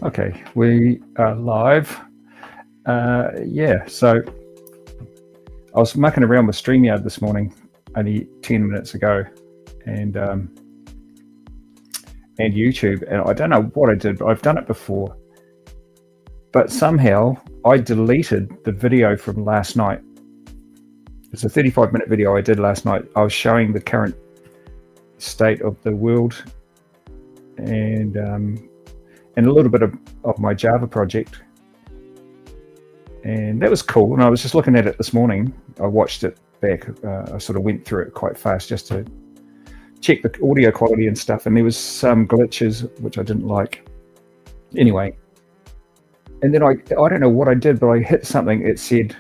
Okay, we are live. Yeah, so I was mucking around with StreamYard this morning, only 10 minutes ago, and YouTube, and I don't know what I did, but I've done it before. But somehow I deleted the video from last night. It's a 35-minute video I did last night. I was showing the current state of the world and a little bit of my Java project. And that was cool. And I was just looking at it this morning. I watched it back. I sort of went through it quite fast just to check the audio quality and stuff. And there was some glitches, which I didn't like. Anyway. And then I don't know what I did, but I hit something. It said,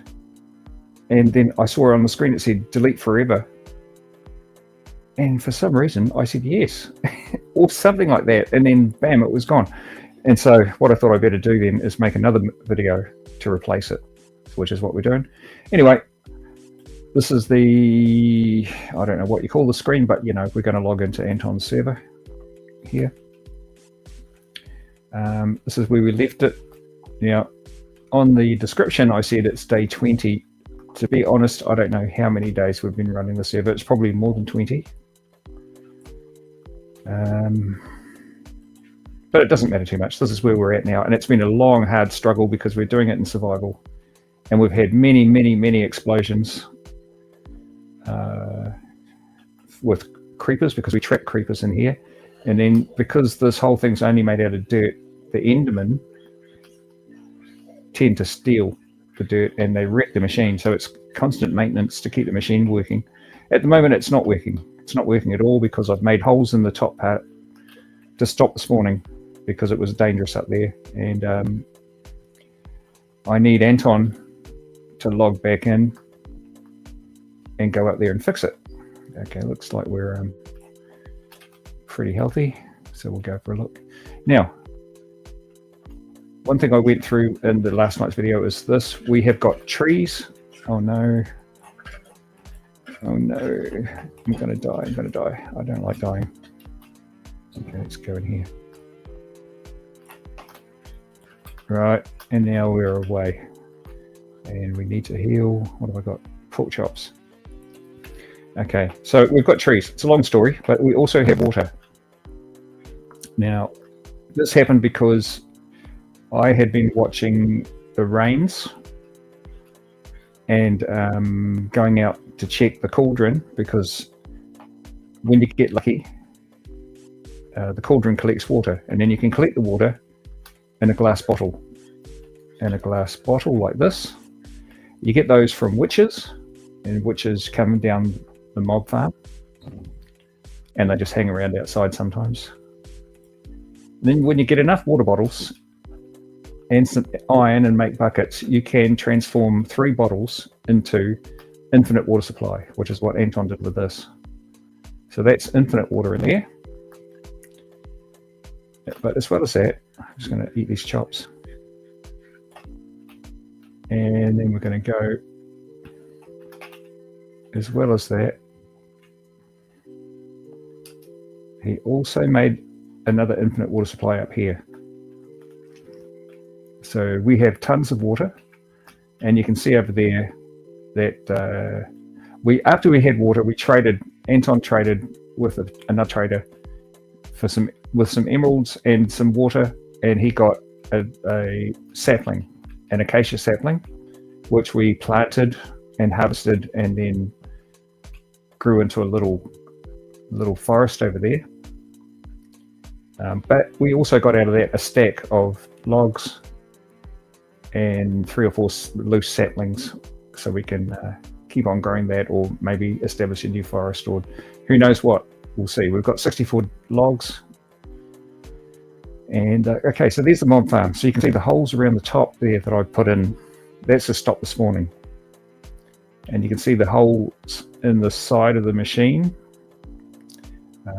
and then I saw on the screen, it said delete forever. And for some reason I said yes, or something like that. And then bam, it was gone. And so what I thought I better do then is make another video to replace it, which is what we're doing. Anyway, this is the, I don't know what you call the screen, but you know, we're going to log into Anton's server here. This is where we left it. Now, on the description, I said it's day 20. To be honest, I don't know how many days we've been running the server. It's probably more than 20. But it doesn't matter too much. This is where we're at now. And it's been a long, hard struggle because we're doing it in survival. And we've had many, many, many explosions with creepers, because we trap creepers in here. And then because this whole thing's only made out of dirt, the Endermen tend to steal the dirt and they wreck the machine. So it's constant maintenance to keep the machine working. At the moment, it's not working. It's not working at all because I've made holes in the top part to stop the spawning because it was dangerous up there. And I need Anton to log back in and go up there and fix it. Okay, looks like we're pretty healthy. So we'll go for a look. Now, one thing I went through in the last night's video is this. We have got trees. Oh no. Oh no. I'm going to die. I'm going to die. I don't like dying. Okay, let's go in here. Right, and now we're away. And we need to heal. What have I got? Pork chops. Okay, so we've got trees. It's a long story, but we also have water. Now, this happened because I had been watching the rains and going out to check the cauldron, because when you get lucky, the cauldron collects water, and then you can collect the water in a glass bottle. In a glass bottle like this. You get those from witches, and witches come down the mob farm, and they just hang around outside sometimes. And then when you get enough water bottles and some iron and make buckets, you can transform 3 bottles into infinite water supply, which is what Anton did with this. So that's infinite water in there. But as well as that, I'm just going to eat these chops. And then we're going to go, as well as that, he also made another infinite water supply up here. So we have tons of water, and you can see over there that after we had water, we traded. Anton traded with another trader for some emeralds and some water, and he got a sapling, an acacia sapling, which we planted and harvested, and then grew into a little forest over there. But we also got out of that a stack of logs and 3 or 4 loose saplings, so we can keep on growing that, or maybe establish a new forest, or who knows what. We'll see. We've got 64 logs. And okay, so there's the mob farm. So you can see the holes around the top there that I put in. That's to stop the spawning. And you can see the holes in the side of the machine.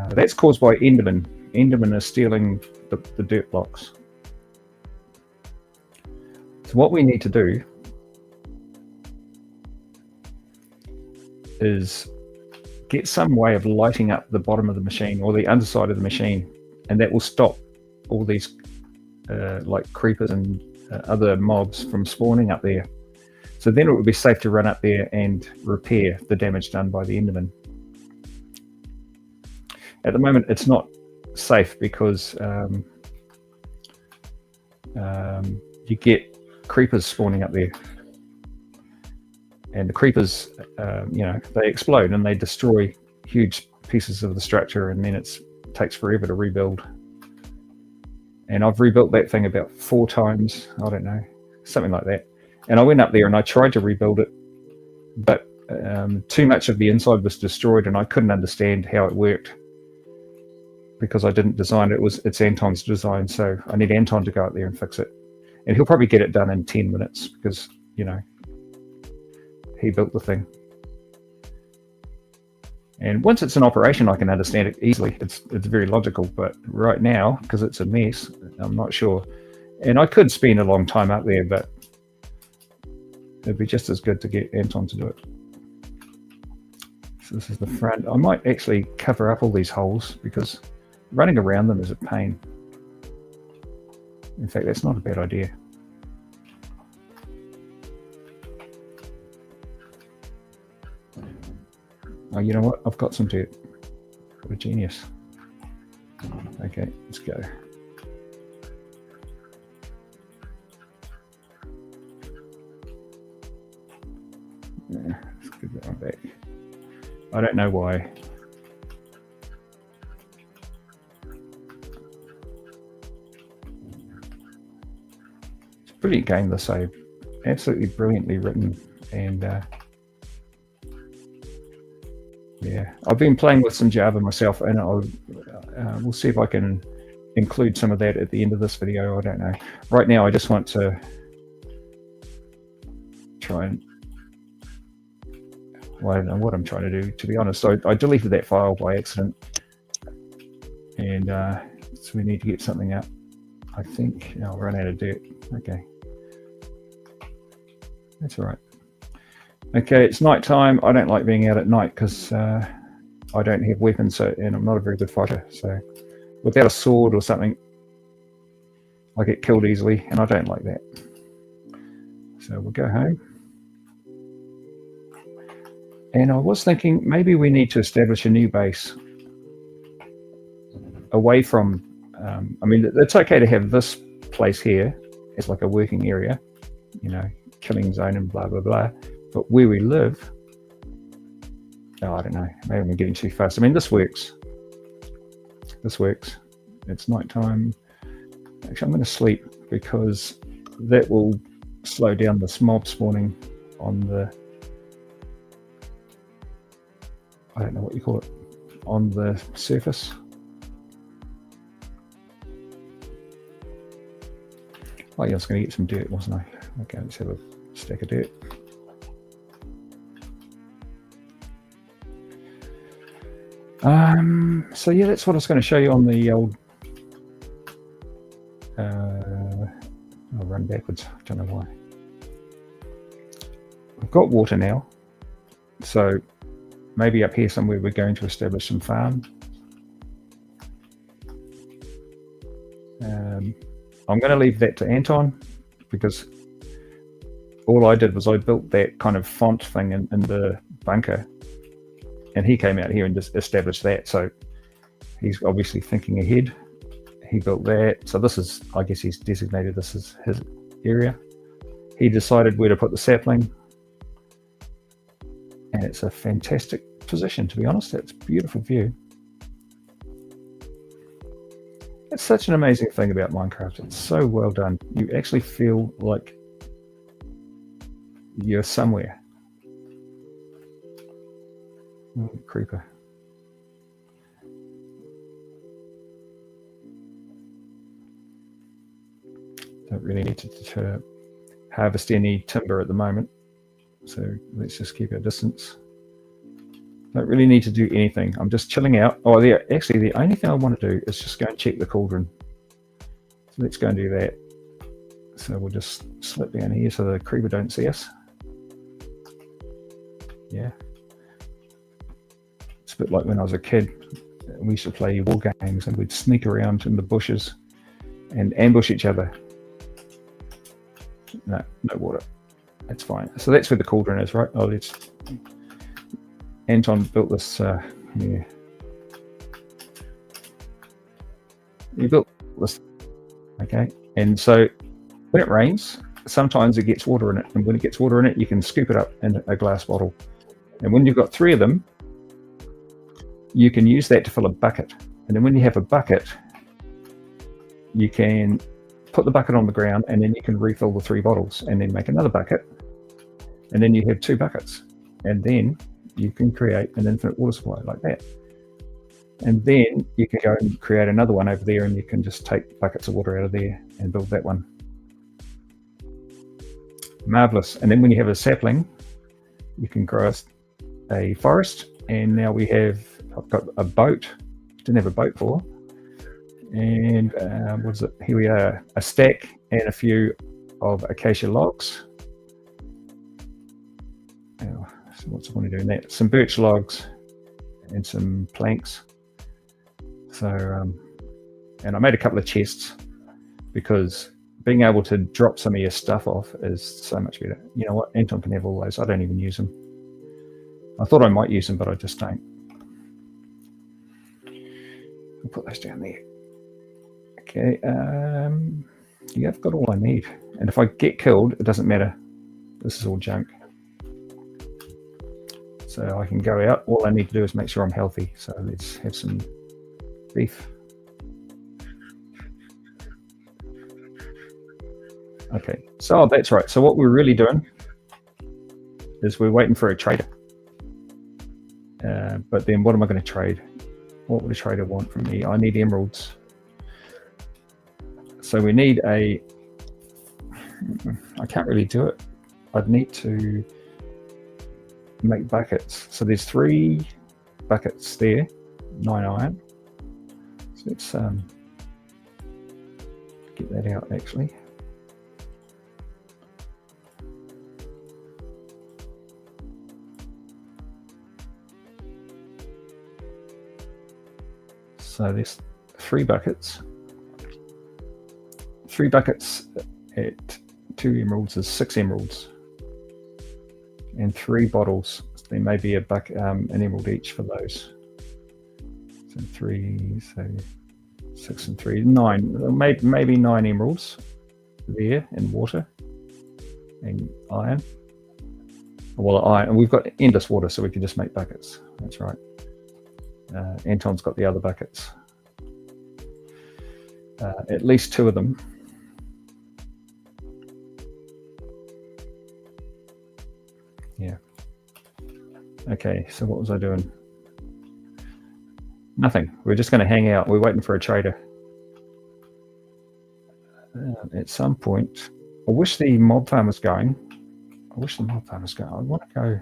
That's caused by Endermen. Endermen are stealing the dirt blocks. So what we need to do is get some way of lighting up the bottom of the machine, or the underside of the machine, and that will stop all these like creepers and other mobs from spawning up there. So then it would be safe to run up there and repair the damage done by the Enderman. At the moment, it's not safe because you get creepers spawning up there. And the creepers, they explode and they destroy huge pieces of the structure, and then it takes forever to rebuild. And I've rebuilt that thing about 4 times, I don't know, something like that. And I went up there and I tried to rebuild it, but too much of the inside was destroyed and I couldn't understand how it worked because I didn't design it. It's Anton's design, so I need Anton to go up there and fix it. And he'll probably get it done in 10 minutes because, he built the thing. And once it's in operation, I can understand it easily. It's very logical, but right now, because it's a mess, I'm not sure. And I could spend a long time up there, but it'd be just as good to get Anton to do it. So this is the front. I might actually cover up all these holes because running around them is a pain. In fact, that's not a bad idea. Oh, you know what? I've got some dirt. What a genius. Okay, let's go. Yeah, let's give that one back. I don't know why. It's a brilliant game, this, so absolutely brilliantly written, and yeah, I've been playing with some Java myself, and we'll see if I can include some of that at the end of this video. I don't know. Right now, I just want to try and... Well, I don't know what I'm trying to do, to be honest. So I deleted that file by accident, and so we need to get something up. I think I'll run out of dirt. Okay, that's all right. Okay, it's night time. I don't like being out at night because I don't have weapons, and I'm not a very good fighter. So without a sword or something, I get killed easily, and I don't like that. So we'll go home. And I was thinking maybe we need to establish a new base away from, I mean, it's okay to have this place here as like a working area, killing zone and blah, blah, blah. But where we live, I don't know, maybe I'm getting too fast. I mean, this works. This works. It's nighttime. Actually, I'm going to sleep because that will slow down this mob spawning on the, I don't know what you call it, on the surface. Oh yeah, I was going to get some dirt, wasn't I? Okay, let's have a stack of dirt. So yeah, that's what I was going to show you on the old, I'll run backwards, I don't know why. I've got water now, so maybe up here somewhere we're going to establish some farm. I'm going to leave that to Anton because all I did was I built that kind of font thing in the bunker, and he came out here and just established that. So he's obviously thinking ahead. He built that. So this is, I guess he's designated this as his area. He decided where to put the sapling. And it's a fantastic position, to be honest. It's a beautiful view. It's such an amazing thing about Minecraft. It's so well done. You actually feel like you're somewhere. Oh, creeper. Don't really need to harvest any timber at the moment, so let's just keep our distance. Don't really need to do anything. I'm just chilling out. Oh, actually, the only thing I want to do is just go and check the cauldron. So let's go and do that. So we'll just slip down here so the creeper don't see us. Yeah. It's a bit like when I was a kid. We used to play war games and we'd sneak around in the bushes and ambush each other. No water. That's fine. So that's where the cauldron is, right? Oh, let's. Anton built this. Yeah. You built this. Okay. And so when it rains, sometimes it gets water in it, and when it gets water in it, you can scoop it up in a glass bottle. And when you've got 3 of them, you can use that to fill a bucket. And then when you have a bucket, you can put the bucket on the ground, and then you can refill the 3 bottles, and then make another bucket, and then you have 2 buckets, and then you can create an infinite water supply like that. And then you can go and create another one over there, and you can just take buckets of water out of there and build that one. Marvelous. And then when you have a sapling, you can grow a forest. And now I've got a boat. Didn't have a boat before. And what is it? Here we are, a stack and a few of acacia logs. Oh, so what's the point of doing that? Some birch logs and some planks. So, and I made a couple of chests because being able to drop some of your stuff off is so much better. You know what? Anton can have all those. I don't even use them. I thought I might use them, but I just don't. I'll put those down there. Okay. Yeah, I've got all I need. And if I get killed, it doesn't matter. This is all junk. So I can go out. All I need to do is make sure I'm healthy. So let's have some beef. Okay, so that's right. So what we're really doing is we're waiting for a trader. But then what am I going to trade? What would a trader want from me? I need emeralds. So we need I can't really do it. I'd need to make buckets. So there's 3 buckets there, 9 iron. So let's get that out actually. So there's 3 buckets. 3 buckets at 2 emeralds is 6 emeralds. And 3 bottles. There may be an emerald each for those. So 3, so 6 and 3, 9. Maybe 9 emeralds there in water and iron. Well, iron. We've got endless water, so we can just make buckets. That's right. Anton's got the other buckets. At least 2 of them. Yeah. Okay, so what was I doing? Nothing. We're just going to hang out. We're waiting for a trader. At some point, I wish the mob farm was going. I want to go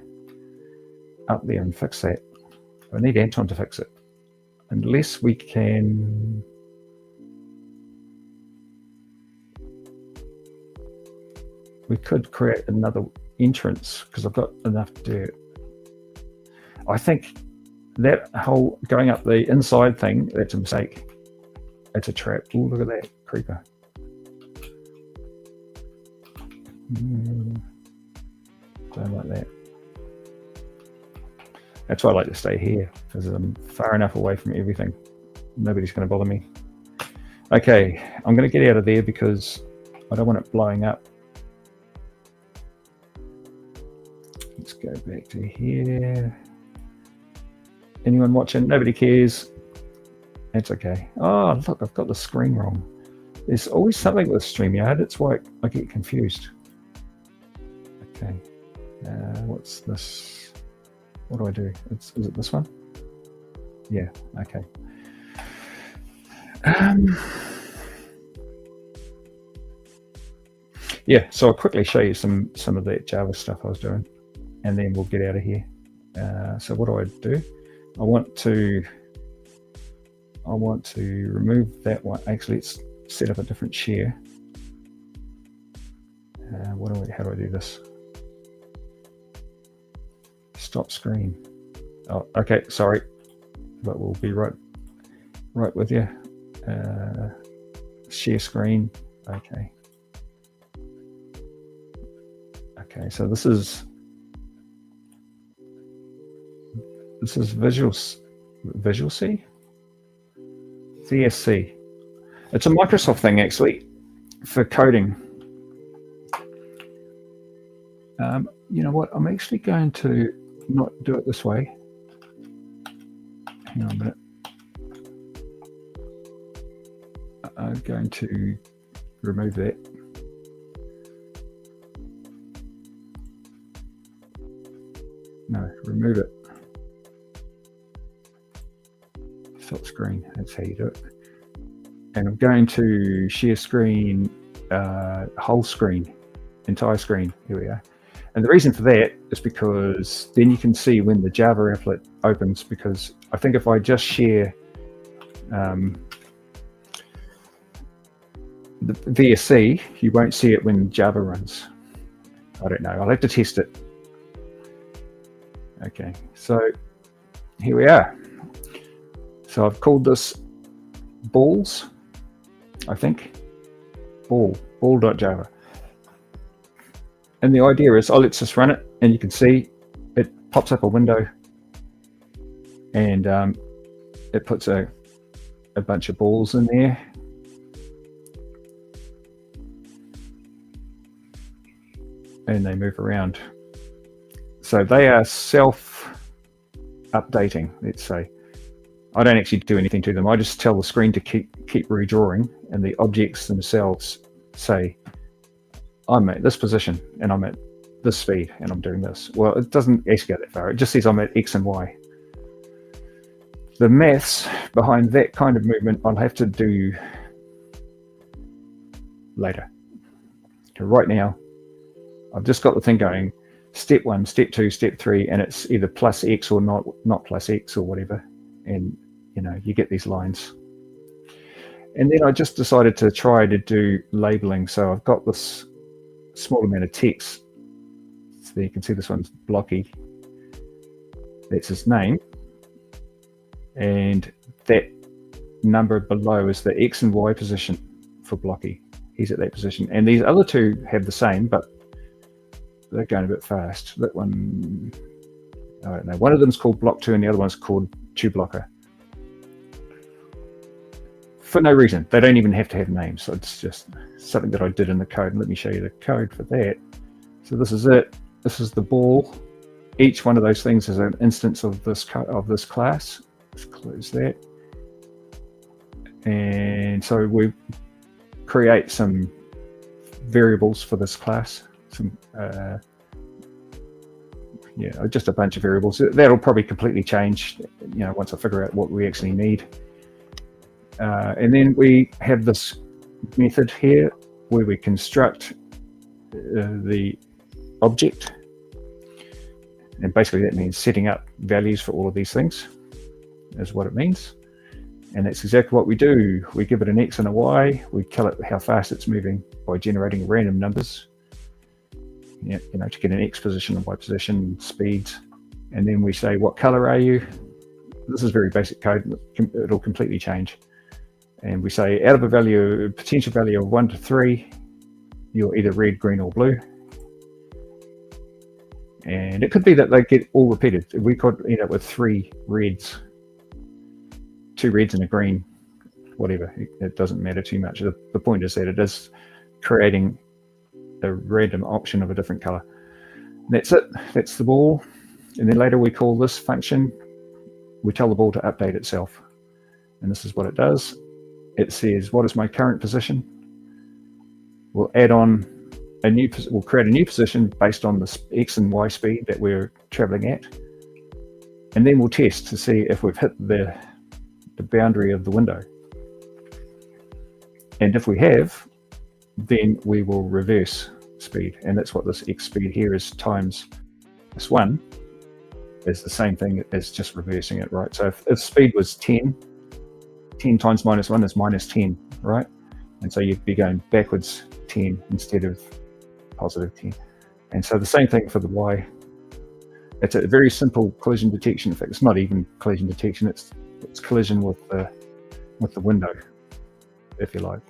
up there and fix that. I need Anton to fix it. Unless we can... We could create another entrance because I've got enough dirt. I think that whole going up the inside thing, that's a mistake. It's a trap. Oh, look at that creeper. Don't like that. That's why I like to stay here, because I'm far enough away from everything. Nobody's going to bother me. Okay, I'm going to get out of there because I don't want it blowing up. Let's go back to here. Anyone watching? Nobody cares. That's okay. Oh, look, I've got the screen wrong. There's always something with StreamYard. It's why I get confused. Okay. What's this? What do I do? Is it this one? Yeah, okay. Yeah, so I'll quickly show you some of that Java stuff I was doing, and then we'll get out of here. So what do I do? I want to remove that one. Actually, let's set up a different share. How do I do this? Stop screen. Oh, okay, sorry, but we'll be right with you. Share screen. Okay. Okay, so this is Visual C? VSC. It's a Microsoft thing actually for coding. You know what? I'm actually going to not do it this way. Hang on a minute. I'm going to remove that. No, remove it. Stop screen. That's how you do it. And I'm going to share screen, whole screen, entire screen. Here we are. And the reason for that is because then you can see when the Java applet opens, because I think if I just share the VSC, you won't see it when Java runs. I don't know. I'll have to test it. Okay, so here we are. So I've called this balls, I think. Ball.java. And the idea is, let's just run it, and you can see it pops up a window, and it puts a bunch of balls in there. And they move around. So they are self-updating, let's say. I don't actually do anything to them. I just tell the screen to keep redrawing, and the objects themselves say, I'm at this position and I'm at this speed and I'm doing this. Well, it doesn't actually go that far. It just says I'm at X and Y. The maths behind that kind of movement I'll have to do later. So right now, I've just got the thing going, step 1, step 2, step 3, and it's either plus X or not plus X or whatever. And you know, you get these lines. And then I just decided to try to do labeling. So I've got this small amount of text. So you can see this one's blocky. That's his name. And that number below is the X and Y position for blocky. He's at that position. And these other two have the same, but they're going a bit fast. That one, I don't know. One of them's called block 2 and the other one's called tube blocker. For no reason. They don't even have to have names. So it's just something that I did in the code. Let me show you the code for that. So this is it. This is the ball. Each one of those things is an instance of this class. Let's close that. And so we create some variables for this class. Some yeah, just a bunch of variables. That'll probably completely change, you know, once I figure out what we actually need. And then we have this method here where we construct the object. And basically that means setting up values for all of these things, is what it means. And that's exactly what we do. We give it an X and a Y. We tell it how fast it's moving by generating random numbers, you know, to get an X position and Y position, speeds. And then we say, what color are you? This is very basic code. It'll completely change. And we say, out of a potential value of 1 to 3, you're either red, green, or blue. And it could be that they get all repeated. We could end up with 3 reds, 2 reds and a green, whatever. It doesn't matter too much. The point is that it is creating a random option of a different color. That's it. That's the ball. And then later we call this function. We tell the ball to update itself. And this is what it does. It says, what is my current position? We'll add on we'll create a new position based on the X and Y speed that we're traveling at. And then we'll test to see if we've hit the boundary of the window. And if we have, then we will reverse speed. And that's what this X speed here is, times this 1 is the same thing as just reversing it, right? So if speed was 10 times minus 1 is minus 10, right? And so you'd be going backwards 10 instead of positive 10. And so the same thing for the Y. It's a very simple collision detection. In fact, it's not even collision detection, it's collision with the window, if you like.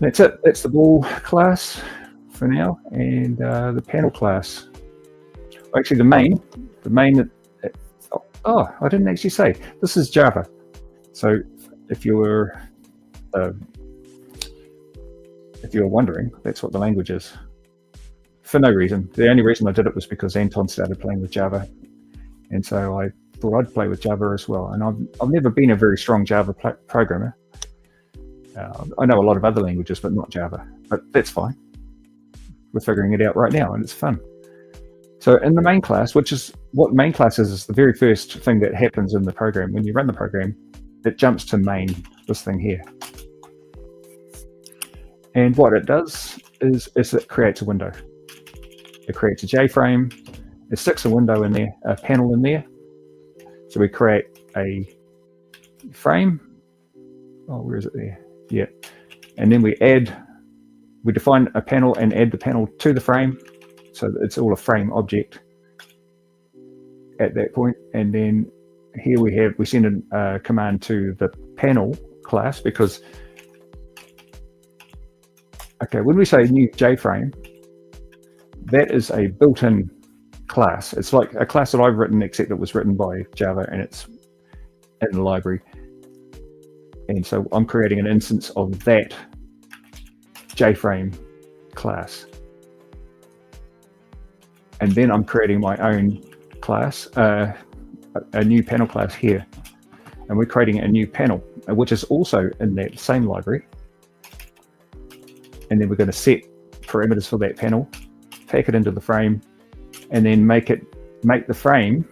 That's it. That's the ball class for now, and the panel class. Actually, the main. Oh, I didn't actually say. This is Java. So if you're wondering, that's what the language is. For no reason. The only reason I did it was because Anton started playing with Java, and so I thought I'd play with Java as well. And I've never been a very strong Java programmer. I know a lot of other languages, but not Java. But that's fine. We're figuring it out right now, and it's fun. So in the main class, which is what main class is the very first thing that happens in the program. When you run the program, it jumps to main, this thing here. And what it does is it creates a window. It creates a J-frame. It sticks a window in there, a panel in there. So we create a frame. Oh, where is it there? Yeah. And then we define a panel and add the panel to the frame. So it's all a frame object at that point. And then here we send a command to the panel class because, okay, when we say new J-frame, that is a built-in class. It's like a class that I've written, except it was written by Java and it's in the library. And so I'm creating an instance of that J-frame class. And then I'm creating my own class, a new panel class here. And we're creating a new panel, which is also in that same library. And then we're going to set parameters for that panel, pack it into the frame, and then make the frame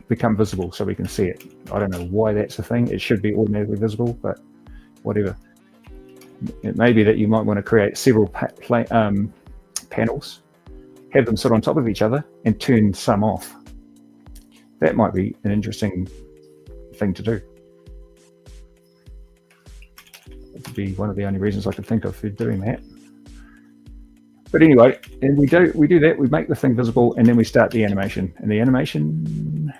become visible so we can see it. I don't know why that's a thing. It should be automatically visible, but whatever. It may be that you might want to create several panels, have them sit on top of each other, and turn some off. That might be an interesting thing to do. That would be one of the only reasons I could think of for doing that. But anyway, and we do that. We make the thing visible, and then we start the animation. And the animation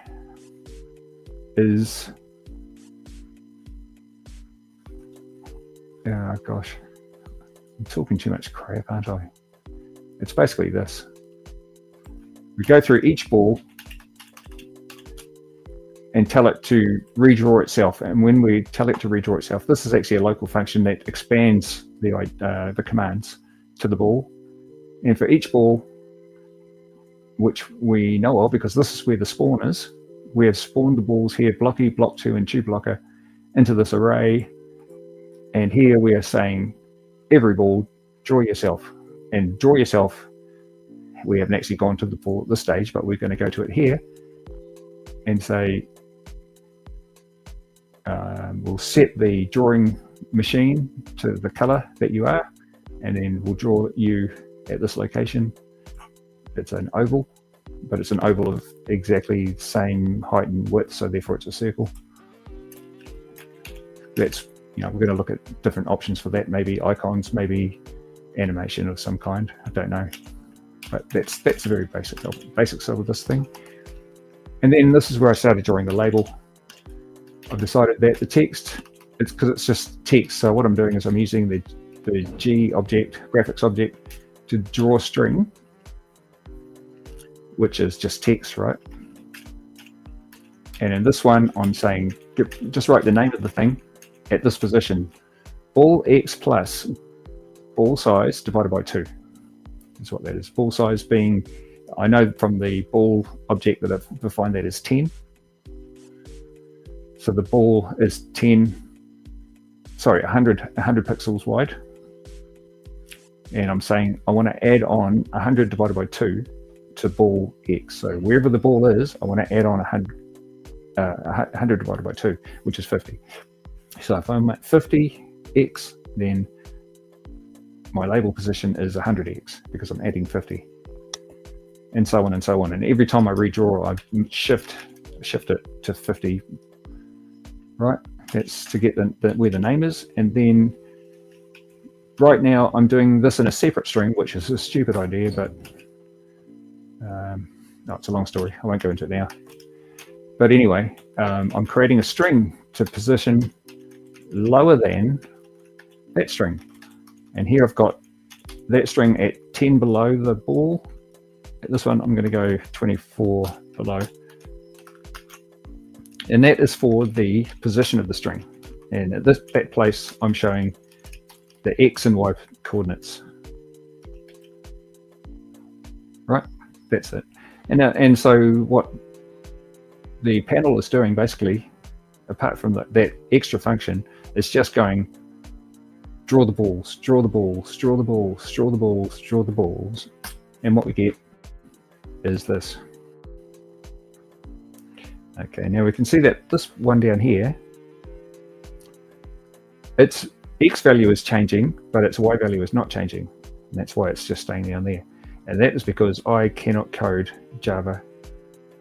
is, oh gosh, I'm talking too much crap, aren't I? It's basically this. We go through each ball and tell it to redraw itself. And when we tell it to redraw itself, this is actually a local function that expands the commands to the ball. And for each ball, which we know of because this is where the spawn is, we have spawned the balls here, blocky, block 2, and tube blocker, into this array. And here we are saying every ball, draw yourself. And draw yourself, we haven't actually gone to the ball at this stage, but we're going to go to it here and say, we'll set the drawing machine to the color that you are, and then we'll draw you at this location. It's an oval, but it's an oval of exactly the same height and width, so therefore it's a circle. That's, we're going to look at different options for that, maybe icons, maybe animation of some kind, I don't know. But that's the very basics of this thing. And then this is where I started drawing the label. I've decided that the text, it's because it's just text. So what I'm doing is I'm using the G object, graphics object, to draw a string, which is just text, right? And in this one, I'm saying, just write the name of the thing at this position. Ball X plus ball size divided by 2 is what that is. Ball size being, I know from the ball object that I've defined that as 10. So the ball is 100 pixels wide. And I'm saying I want to add on 100 divided by 2 to ball X. So wherever the ball is, I want to add on 100 divided by 2, which is 50. So if I'm at 50x, then my label position is 100x because I'm adding 50, and so on and so on. And every time I redraw, I shift it to 50. Right, that's to get where the name is. And then right now I'm doing this in a separate string, which is a stupid idea, but no, it's a long story. I won't go into it now. But anyway, I'm creating a string to position lower than, that string. And here I've got that string at 10 below the ball. At this one, I'm going to go 24 below. And that is for the position of the string. And at that place, I'm showing the X and Y coordinates. Right, that's it. And so what the panel is doing basically, apart from that extra function, is just going, draw the balls, draw the balls, draw the balls, draw the balls, draw the balls. And what we get is this. Okay, now we can see that this one down here, its X value is changing, but its Y value is not changing. And that's why it's just staying down there. And that is because I cannot code Java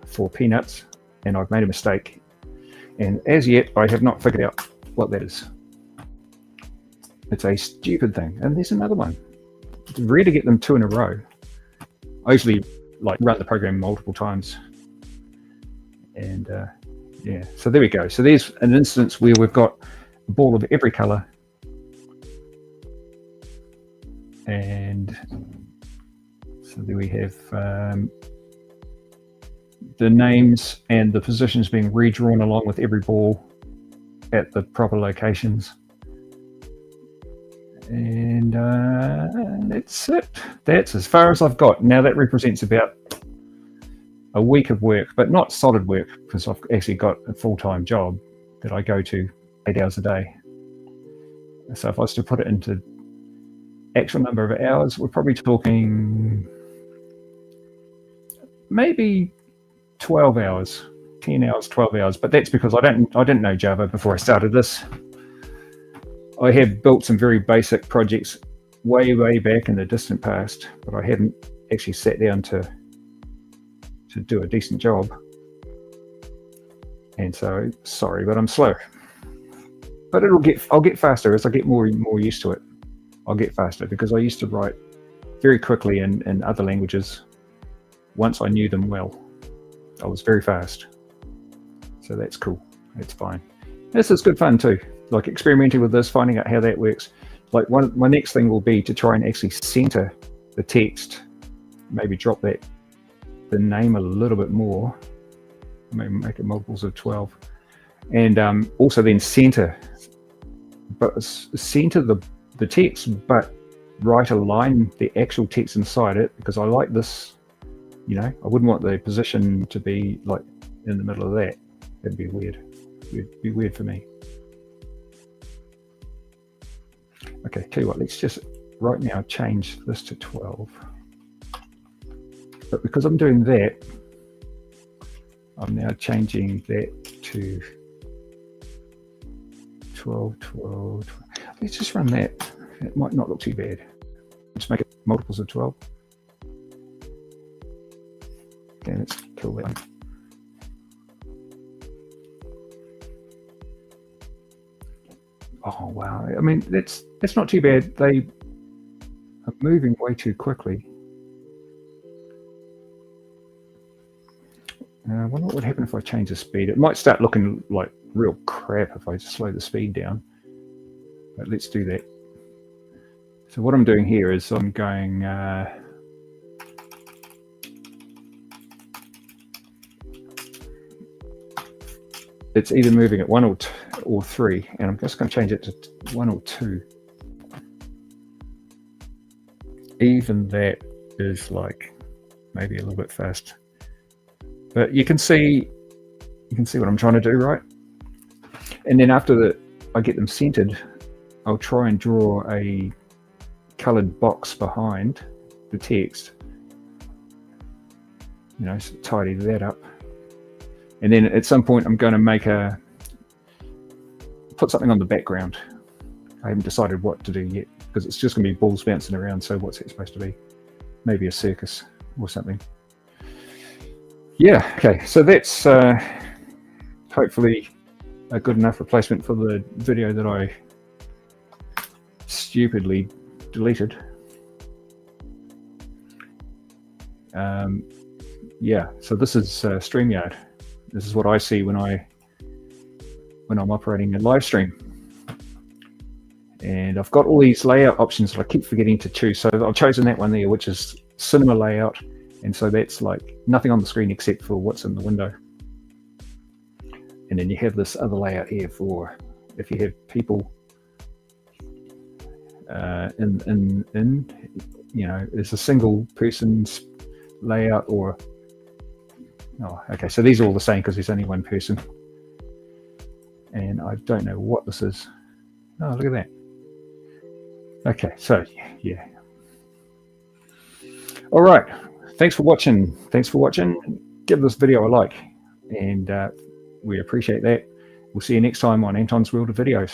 for peanuts, and I've made a mistake. And as yet, I have not figured out what that is. It's a stupid thing. And there's another one. It's rare to get them 2 in a row. I usually run the program multiple times. And yeah, so there we go. So there's an instance where we've got a ball of every color. And so there we have the names and the positions being redrawn along with every ball at the proper locations. And that's it. That's as far as I've got. Now that represents about a week of work, but not solid work, because I've actually got a full-time job that I go to 8 hours a day. So if I was to put it into actual number of hours, we're probably talking maybe 12 hours, 10 hours, 12 hours. But that's because I didn't know Java before I started this. I have built some very basic projects way back in the distant past, but I hadn't actually sat down to do a decent job. And so, sorry, but I'm slow. But I'll get faster as I get more used to it. I'll get faster because I used to write very quickly in other languages. Once I knew them well, I was very fast. So that's cool. That's fine. This is good fun too. Like experimenting with this, finding out how that works. Like my next thing will be to try and actually center the text. Maybe drop the name a little bit more. Maybe make it multiples of 12. And also then center the text, but align the actual text inside it, because I like this, I wouldn't want the position to be like in the middle of that. That'd be weird. It'd be weird for me. Okay, tell you what, let's just right now change this to 12. But because I'm doing that, I'm now changing that to 12, 12, 12. Let's just run that. It might not look too bad. Just make it multiples of 12. Okay, let's kill that one. Oh wow! I mean, that's not too bad. They are moving way too quickly. I wonder what would happen if I change the speed. It might start looking like real crap if I slow the speed down. But let's do that. So what I'm doing here is I'm going. It's either moving at 1 or 3, and I'm just going to change it to 1 or 2. Even that is like maybe a little bit fast, but you can see what I'm trying to do, right? And then after I get them centered, I'll try and draw a colored box behind the text. So tidy that up. And then at some point, I'm going to put something on the background. I haven't decided what to do yet, because it's just going to be balls bouncing around. So what's it supposed to be? Maybe a circus or something. Yeah, okay. So that's hopefully a good enough replacement for the video that I stupidly deleted. Yeah, so this is StreamYard. This is what I see when I'm operating a live stream. And I've got all these layout options that I keep forgetting to choose. So I've chosen that one there, which is cinema layout. And so that's like nothing on the screen except for what's in the window. And then you have this other layout here for if you have people in you know, it's a single person's layout or, oh, okay, so these are all the same because there's only one person. And I don't know what this is. Oh, look at that. Okay, so yeah. All right, thanks for watching. Give this video a like, and we appreciate that. We'll see you next time on Anton's World of Videos.